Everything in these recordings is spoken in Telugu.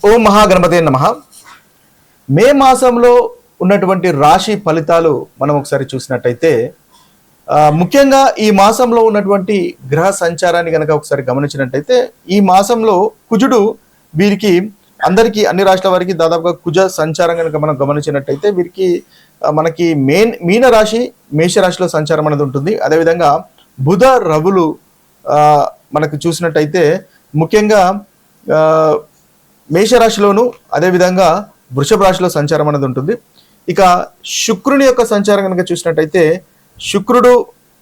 ఓం మహాగణపతే నమః. మే మాసంలో ఉన్నటువంటి రాశి ఫలితాలు మనం ఒకసారి చూసినట్టయితే ముఖ్యంగా ఈ మాసంలో ఉన్నటువంటి గ్రహ సంచారాన్ని కనుక ఒకసారి గమనించినట్టయితే ఈ మాసంలో కుజుడు వీరికి అందరికీ అన్ని రాష్ట్రాల వారికి దాదాపుగా కుజ సంచారం కనుక మనం గమనించినట్టయితే వీరికి మనకి మీన రాశి మేషరాశిలో సంచారం అనేది ఉంటుంది. అదేవిధంగా బుధ రవులు మనకు చూసినట్టయితే ముఖ్యంగా మేషరాశిలోను అదేవిధంగా వృషభ రాశిలో సంచారం అనేది ఉంటుంది. ఇక శుక్రుని యొక్క సంచారం కనుక చూసినట్టయితే శుక్రుడు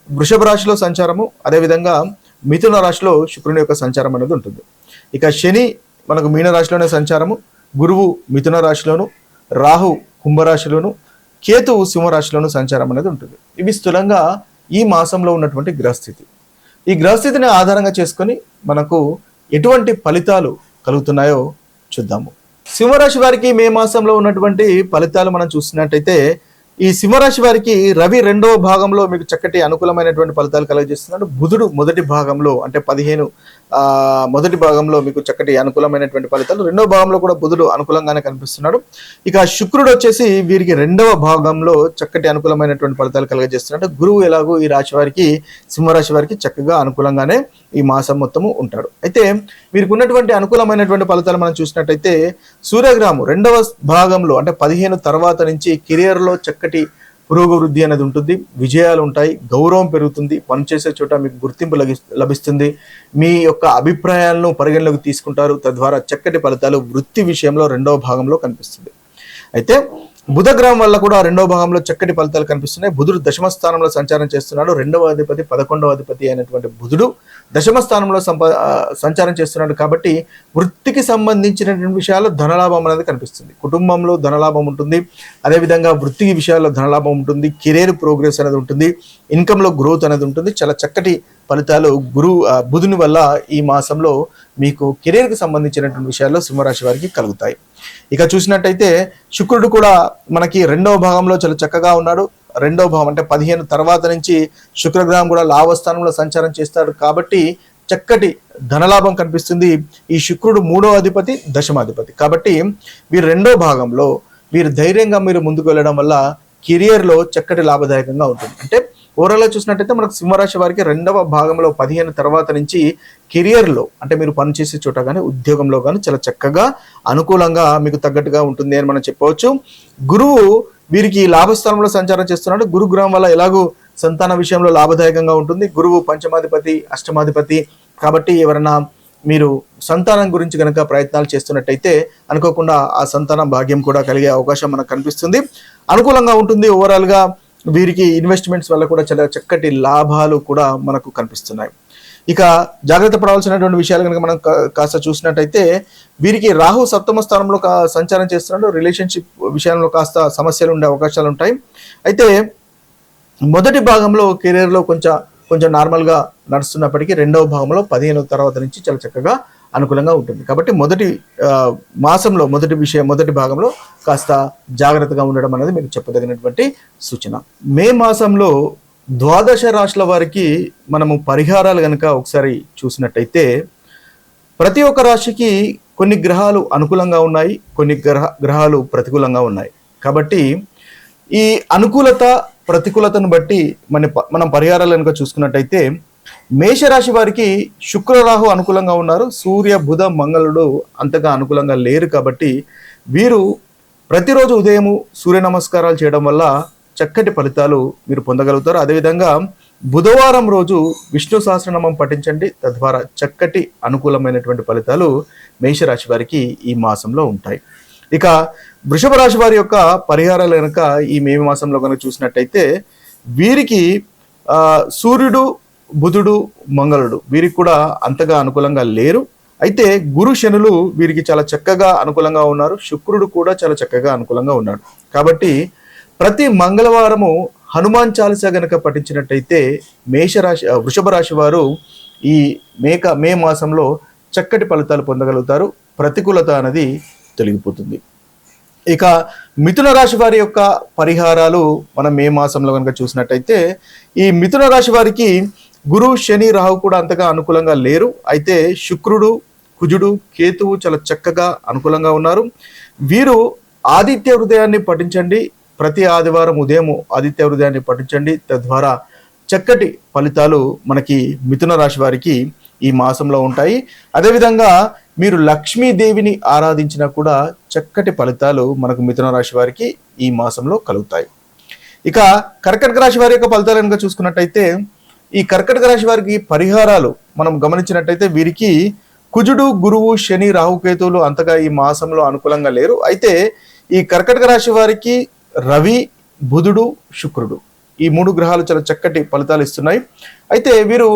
వృషభ రాశిలో సంచారము, అదేవిధంగా మిథున రాశిలో శుక్రుని యొక్క సంచారం అనేది ఉంటుంది. ఇక శని మనకు మీన రాశిలోనే సంచారము, గురువు మిథున రాశిలోను, రాహు కుంభరాశిలోను, కేతువు సింహరాశిలోను సంచారం అనేది ఉంటుంది. ఇవి స్థూలంగా ఈ మాసంలో ఉన్నటువంటి గ్రహస్థితి. ఈ గ్రహస్థితిని ఆధారంగా చేసుకొని మనకు ఎటువంటి ఫలితాలు కలుగుతున్నాయో చూద్దాము. సింహరాశి వారికి మే మాసంలో ఉన్నటువంటి ఫలితాలు మనం చూసినట్టయితే ఈ సింహరాశి వారికి రవి రెండవ భాగంలో మీకు చక్కటి అనుకూలమైనటువంటి ఫలితాలు కలుగజేస్తున్నాడు. బుధుడు మొదటి భాగంలో అంటే 15 మొదటి భాగంలో మీకు చక్కటి అనుకూలమైనటువంటి ఫలితాలు, రెండవ భాగంలో కూడా బుధుడు అనుకూలంగానే కనిపిస్తున్నాడు. ఇక శుక్రుడు వచ్చేసి వీరికి రెండవ భాగంలో చక్కటి అనుకూలమైనటువంటి ఫలితాలు కలుగజేస్తున్నాడు. గురువు ఎలాగో ఈ రాశి వారికి సింహరాశి వారికి చక్కగా అనుకూలంగానే ఈ మాసం మొత్తము ఉంటాడు. అయితే వీరికి ఉన్నటువంటి అనుకూలమైనటువంటి ఫలితాలు మనం చూసినట్టయితే సూర్యగ్రహము రెండవ భాగంలో అంటే 15 తర్వాత నుంచి కెరియర్లో చక్కటి పురోగవృద్ధి అనేది ఉంటుంది, విజయాలు ఉంటాయి, గౌరవం పెరుగుతుంది, పనిచేసే చోట మీకు గుర్తింపు లభిస్తుంది, మీ యొక్క అభిప్రాయాలను పరిగణలోకి తీసుకుంటారు, తద్వారా చక్కటి ఫలితాలు వృత్తి విషయంలో రెండవ భాగంలో కనిపిస్తుంది. అయితే బుధ గ్రహం వల్ల కూడా రెండవ భాగంలో చక్కటి ఫలితాలు కనిపిస్తున్నాయి. బుధుడు దశమ స్థానంలో సంచారం చేస్తున్నాడు. రెండవ అధిపతి 11వ అధిపతి అయినటువంటి బుధుడు దశమ స్థానంలో సంచారం చేస్తున్నాడు. కాబట్టి వృత్తికి సంబంధించినటువంటి విషయాల్లో ధనలాభం అనేది కనిపిస్తుంది. కుటుంబంలో ధనలాభం ఉంటుంది, అదేవిధంగా వృత్తి విషయాల్లో ధనలాభం ఉంటుంది, కెరీర్ ప్రోగ్రెస్ అనేది ఉంటుంది, ఇన్కంలో గ్రోత్ అనేది ఉంటుంది. చాలా చక్కటి ఫలితాలు బుధుని వల్ల ఈ మాసంలో మీకు కెరీర్కి సంబంధించినటువంటి విషయాల్లో సింహరాశి వారికి కలుగుతాయి. ఇక చూసినట్టయితే శుక్రుడు కూడా మనకి రెండవ భాగంలో చాలా చక్కగా ఉన్నాడు. రెండవ భాగం అంటే 15 తర్వాత నుంచి శుక్రగ్రహం కూడా లాభస్థానంలో సంచారం చేస్తాడు. కాబట్టి చక్కటి ధనలాభం కనిపిస్తుంది. ఈ శుక్రుడు 3వ అధిపతి, దశమాధిపతి. కాబట్టి వీరు రెండవ భాగంలో వీరు ధైర్యంగా మీరు ముందుకు వెళ్ళడం వల్ల కెరియర్లో చక్కటి లాభదాయకంగా ఉంటుంది. అంటే ఓవరాల్గా చూసినట్టయితే మనకు సింహరాశి వారికి రెండవ భాగంలో 15 తర్వాత నుంచి కెరియర్లో అంటే మీరు పనిచేసే చోట కానీ ఉద్యోగంలో కానీ చాలా చక్కగా అనుకూలంగా మీకు తగ్గట్టుగా ఉంటుంది అని మనం చెప్పవచ్చు. గురువు వీరికి లాభస్థానంలో సంచారం చేస్తున్నాడు. గురుగ్రహం వల్ల ఎలాగూ సంతాన విషయంలో లాభదాయకంగా ఉంటుంది. గురువు పంచమాధిపతి, అష్టమాధిపతి. కాబట్టి ఎవరైనా మీరు సంతానం గురించి కనుక ప్రయత్నాలు చేస్తున్నట్టయితే అనుకోకుండా ఆ సంతాన భాగ్యం కూడా కలిగే అవకాశం మనకు కనిపిస్తుంది. అనుకూలంగా ఉంటుంది. ఓవరాల్గా వీరికి ఇన్వెస్ట్మెంట్స్ వల్ల కూడా చాలా చక్కటి లాభాలు కూడా మనకు కనిపిస్తున్నాయి. ఇక జాగ్రత్త పడవలసినటువంటి విషయాలు కనుక మనం కాస్త చూసినట్టయితే వీరికి రాహు 7వ స్థానంలో సంచారం చేస్తున్నాడు. రిలేషన్షిప్ విషయంలో కాస్త సమస్యలు ఉండే అవకాశాలు ఉంటాయి. అయితే మొదటి భాగంలో కెరీర్లో కొంచెం నార్మల్గా నడుస్తున్నప్పటికీ రెండవ భాగంలో 15 తర్వాత నుంచి చాలా చక్కగా అనుకూలంగా ఉంటుంది. కాబట్టి మొదటి భాగంలో కాస్త జాగ్రత్తగా ఉండడం అనేది మీకు చెప్పదగినటువంటి సూచన. మే మాసంలో ద్వాదశ రాశుల వారికి మనము పరిహారాలు కనుక ఒకసారి చూసినట్టయితే ప్రతి ఒక్క రాశికి కొన్ని గ్రహాలు అనుకూలంగా ఉన్నాయి, కొన్ని గ్రహాలు ప్రతికూలంగా ఉన్నాయి. కాబట్టి ఈ అనుకూలత ప్రతికూలతను బట్టి మనం పరిహారాలు కనుక చూసుకున్నట్టయితే మేషరాశి వారికి శుక్రరాహు అనుకూలంగా ఉన్నారు. సూర్య బుధ మంగళుడు అంతగా అనుకూలంగా లేరు. కాబట్టి వీరు ప్రతిరోజు ఉదయము సూర్య నమస్కారాలు చేయడం వల్ల చక్కటి ఫలితాలు మీరు పొందగలుగుతారు. అదేవిధంగా బుధవారం రోజు విష్ణు సహస్రనామం పఠించండి, తద్వారా చక్కటి అనుకూలమైనటువంటి ఫలితాలు మేషరాశి వారికి ఈ మాసంలో ఉంటాయి. ఇక వృషభ రాశి వారి యొక్క పరిహారాలు కనుక ఈ మే మాసంలో కనుక చూసినట్టయితే వీరికి సూర్యుడు, బుధుడు, మంగళుడు వీరికి కూడా అంతగా అనుకూలంగా లేరు. అయితే గురు శనులు వీరికి చాలా చక్కగా అనుకూలంగా ఉన్నారు. శుక్రుడు కూడా చాలా చక్కగా అనుకూలంగా ఉన్నాడు. కాబట్టి ప్రతి మంగళవారము హనుమాన్ చాలీసా గనక పఠించినట్టయితే వృషభ రాశి వారు ఈ మే మాసంలో చక్కటి ఫలితాలు పొందగలుగుతారు. ప్రతికూలత అనేది తొలగిపోతుంది. ఇక మిథున రాశి వారి యొక్క పరిహారాలు మనం మే మాసంలో కనుక చూసినట్టయితే ఈ మిథున రాశి వారికి గురు, శని, రాహు కూడా అంతగా అనుకూలంగా లేరు. అయితే శుక్రుడు, కుజుడు కేతువు చాలా చక్కగా అనుకూలంగా ఉన్నారు. వీరు ఆదిత్య హృదయాన్ని పఠించండి. ప్రతి ఆదివారం ఉదయం ఆదిత్య హృదయాన్ని పఠించండి. తద్వారా చక్కటి ఫలితాలు మనకి మిథున రాశి వారికి ఈ మాసంలో ఉంటాయి. అదేవిధంగా మీరు లక్ష్మీదేవిని ఆరాధించినా కూడా చక్కటి ఫలితాలు మనకు మిథున రాశి వారికి ఈ మాసంలో కలుగుతాయి. ఇక కర్కాటక రాశి వారి యొక్క ఫలితాలు కనుక చూసుకున్నట్టయితే ఈ కర్కాటక రాశి వారికి పరిహారాలు మనం గమనించినట్టయితే వీరికి కుజుడు గురువు శని రాహుకేతువులు అంతగా ఈ మాసంలో అనుకూలంగా లేరు. అయితే ఈ కర్కాటక రాశి వారికి రవి బుధుడు శుక్రుడు ఈ 3 గ్రహాలు చాలా చక్కటి ఫలితాలు ఇస్తున్నాయి. అయితే వీరు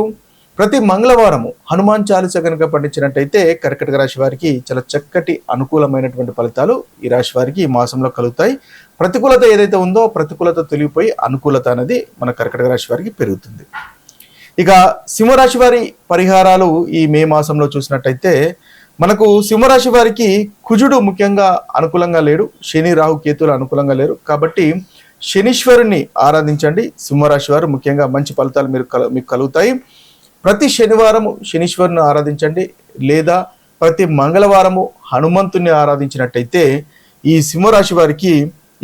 ప్రతి మంగళవారము హనుమాన్ చాలీస కనుక పఠించినట్టయితే కర్కాటక రాశి వారికి చాలా చక్కటి అనుకూలమైనటువంటి ఫలితాలు ఈ రాశి వారికి ఈ మాసంలో కలుగుతాయి. ప్రతికూలత ఏదైతే ఉందో ప్రతికూలత తొలగిపోయి అనుకూలత అనేది మన కర్కాటక రాశి వారికి పెరుగుతుంది. ఇక సింహరాశి వారి పరిహారాలు ఈ మే మాసంలో చూసినట్టయితే మనకు సింహరాశి వారికి కుజుడు ముఖ్యంగా అనుకూలంగా లేడు. శని రాహు కేతువులు అనుకూలంగా లేరు. కాబట్టి శనీశ్వరుని ఆరాధించండి. సింహరాశి వారు ముఖ్యంగా మంచి ఫలితాలు మీకు కలుగుతాయి. ప్రతి శనివారము శనీశ్వరుని ఆరాధించండి, లేదా ప్రతి మంగళవారము హనుమంతుని ఆరాధించినట్టయితే ఈ సింహరాశి వారికి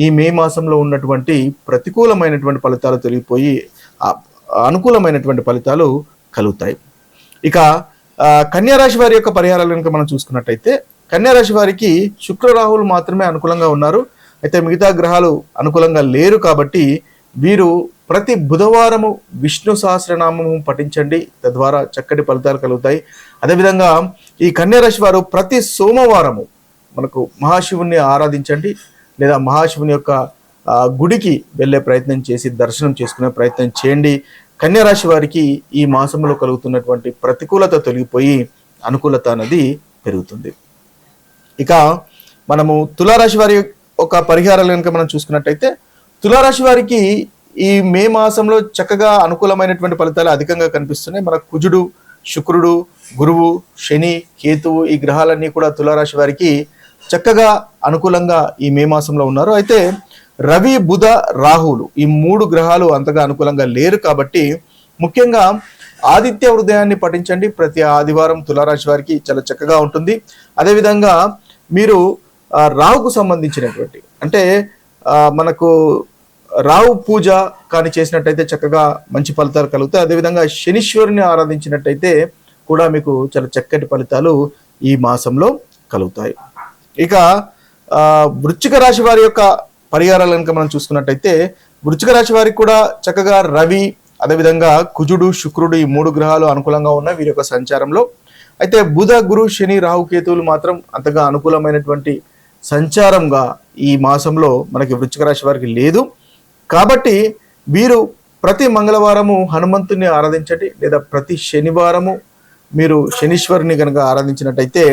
ఈ మే మాసంలో ఉన్నటువంటి ప్రతికూలమైనటువంటి ఫలితాలు తొలగిపోయి అనుకూలమైనటువంటి ఫలితాలు కలుగుతాయి. ఇక కన్యారాశి వారి యొక్క పరిహారాలు కనుక మనం చూసుకున్నట్టయితే కన్యారాశి వారికి శుక్ర రాహువులు మాత్రమే అనుకూలంగా ఉన్నారు. అయితే మిగతా గ్రహాలు అనుకూలంగా లేరు. కాబట్టి వీరు ప్రతి బుధవారము విష్ణు సహస్రనామము పఠించండి. తద్వారా చక్కటి ఫలితాలు కలుగుతాయి. అదేవిధంగా ఈ కన్యారాశి వారు ప్రతి సోమవారము మనకు మహాశివుణ్ణి ఆరాధించండి, లేదా మహాశివుని యొక్క గుడికి వెళ్ళే ప్రయత్నం చేసి దర్శనం చేసుకునే ప్రయత్నం చేయండి. కన్యారాశి వారికి ఈ మాసంలో కలుగుతున్నటువంటి ప్రతికూలత తొలగిపోయి అనుకూలత అనేది పెరుగుతుంది. ఇక మనము తులారాశి వారి ఒక పరిహారాలు కనుక మనం చూసుకున్నట్టయితే తులారాశి వారికి ఈ మే మాసంలో చక్కగా అనుకూలమైనటువంటి ఫలితాలు అధికంగా కనిపిస్తున్నాయి. మన కుజుడు శుక్రుడు గురువు శని కేతువు ఈ గ్రహాలన్నీ కూడా తులారాశి వారికి చక్కగా అనుకూలంగా ఈ మే మాసంలో ఉన్నారు. అయితే రవి బుధ రాహువులు ఈ 3 గ్రహాలు అంతగా అనుకూలంగా లేరు. కాబట్టి ముఖ్యంగా ఆదిత్య హృదయాన్ని పఠించండి. ప్రతి ఆదివారం తులారాశి వారికి చాలా చక్కగా ఉంటుంది. అదేవిధంగా మీరు రాహుకు సంబంధించినటువంటి అంటే మనకు రాహు పూజ కానీ చేసినట్టయితే చక్కగా మంచి ఫలితాలు కలుగుతాయి. అదేవిధంగా శనీశ్వరుని ఆరాధించినట్టయితే కూడా మీకు చాలా చక్కటి ఫలితాలు ఈ మాసంలో కలుగుతాయి. ఇక వృశ్చిక రాశి వారి యొక్క పరిహారాలు కనుక మనం చూసుకున్నట్టయితే వృశ్చిక రాశి వారికి కూడా చక్కగా రవి అదేవిధంగా కుజుడు శుక్రుడు ఈ 3 గ్రహాలు అనుకూలంగా ఉన్నాయి వీరి యొక్క సంచారంలో. అయితే బుధ గురు శని రాహు కేతువులు మాత్రం అంతగా అనుకూలమైనటువంటి సంచారంగా ఈ మాసంలో మనకి వృశ్చిక రాశి వారికి లేదు. కాబట్టి వీరు ప్రతి మంగళవారము హనుమంతుని ఆరాధించండి, లేదా ప్రతి శనివారము మీరు శనీశ్వరుని కనుక ఆరాధించినట్టయితే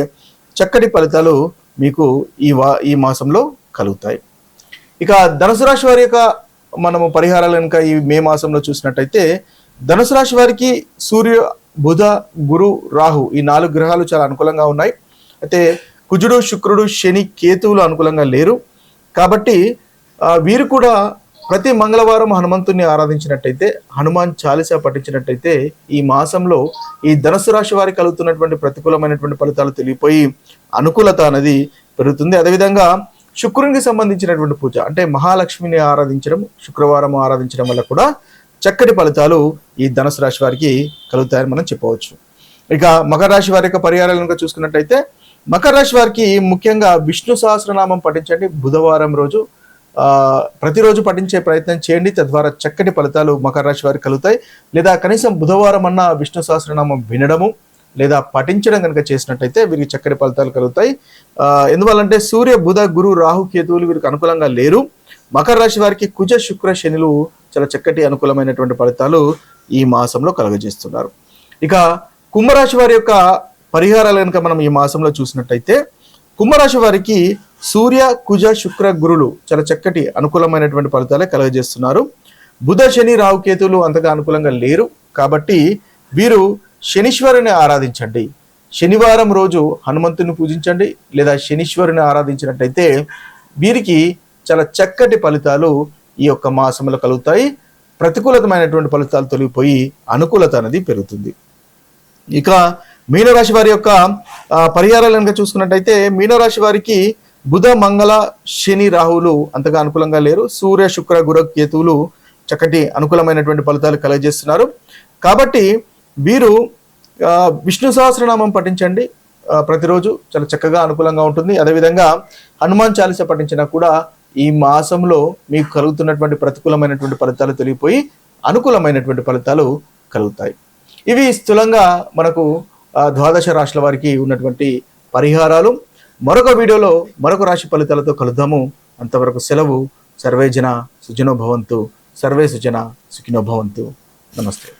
చక్కటి ఫలితాలు మీకు ఈ మాసంలో కలుగుతాయి. ఇక ధనుసు రాశి వారి యొక్క మనము పరిహారాలు కనుక ఈ మే మాసంలో చూసినట్టయితే ధనుసు రాశి వారికి సూర్య బుధ గురు రాహు ఈ 4 గ్రహాలు చాలా అనుకూలంగా ఉన్నాయి. అయితే కుజుడు శుక్రుడు శని కేతువులు అనుకూలంగా లేరు. కాబట్టి వీరు కూడా ప్రతి మంగళవారం హనుమంతుని ఆరాధించినట్టయితే హనుమాన్ చాలీసా పఠించినట్టయితే ఈ మాసంలో ఈ ధనుసు రాశి వారికి కలుగుతున్నటువంటి ప్రతికూలమైనటువంటి ఫలితాలు తెలియపోయి అనుకూలత అనేది పెరుగుతుంది. అదేవిధంగా శుక్రునికి సంబంధించినటువంటి పూజ అంటే మహాలక్ష్మిని ఆరాధించడం శుక్రవారం ఆరాధించడం వల్ల కూడా చక్కటి ఫలితాలు ఈ ధనుసు రాశి వారికి కలుగుతాయని మనం చెప్పవచ్చు. ఇక మకర రాశి వారి యొక్క పరిహారాలు కనుక చూసుకున్నట్టయితే మకర రాశి వారికి ముఖ్యంగా విష్ణు సహస్రనామం పఠించండి. బుధవారం రోజు ప్రతిరోజు పఠించే ప్రయత్నం చేయండి. తద్వారా చక్కటి ఫలితాలు మకర రాశి వారికి కలుగుతాయి. లేదా కనీసం బుధవారం అన్న విష్ణు సహస్రనామం వినడము లేదా పఠించడం కనుక చేసినట్టయితే వీరికి చక్కటి ఫలితాలు కలుగుతాయి. ఎందువల్లంటే సూర్య బుధ గురు రాహు కేతువులు వీరికి అనుకూలంగా లేరు. మకర రాశి వారికి కుజ శుక్ర శనులు చాలా చక్కటి అనుకూలమైనటువంటి ఫలితాలు ఈ మాసంలో కలుగజేస్తున్నారు. ఇక కుంభరాశి వారి యొక్క పరిహారాలు కనుక మనం ఈ మాసంలో చూసినట్టయితే కుంభరాశి వారికి సూర్య కుజ శుక్ర గురులు చాలా చక్కటి అనుకూలమైనటువంటి ఫలితాలే కలుగజేస్తున్నారు. బుధ శని రాహు కేతువులు అంతగా అనుకూలంగా లేరు. కాబట్టి వీరు శనీశ్వరుని ఆరాధించండి. శనివారం రోజు హనుమంతుని పూజించండి, లేదా శనీశ్వరుని ఆరాధించినట్టయితే వీరికి చాలా చక్కటి ఫలితాలు ఈ యొక్క మాసంలో కలుగుతాయి. ప్రతికూలతమైనటువంటి ఫలితాలు తొలగిపోయి అనుకూలత అనేది పెరుగుతుంది. ఇక మీనరాశి వారి యొక్క పరిహారాలు కనుక చూసుకున్నట్టయితే మీనరాశి వారికి బుధ మంగళ శని రాహువులు అంతగా అనుకూలంగా లేరు. సూర్య శుక్ర గురు కేతువులు చక్కటి అనుకూలమైనటువంటి ఫలితాలు కలగజేస్తున్నారు. కాబట్టి వీరు విష్ణు సహస్రనామం పఠించండి ప్రతిరోజు, చాలా చక్కగా అనుకూలంగా ఉంటుంది. అదేవిధంగా హనుమాన్ చాలీస పఠించినా కూడా ఈ మాసంలో మీకు కలుగుతున్నటువంటి ప్రతికూలమైనటువంటి ఫలితాలు తొలగిపోయి అనుకూలమైనటువంటి ఫలితాలు కలుగుతాయి. ఇవి స్థూలంగా మనకు ద్వాదశ రాశుల వారికి ఉన్నటువంటి పరిహారాలు. మరొక వీడియోలో మరొక రాశి ఫలితాలతో కలుద్దాము. అంతవరకు సెలవు. సర్వే జన సుఖినో భవంతు. సర్వే సుజన సుఖినో భవంతు. నమస్తే.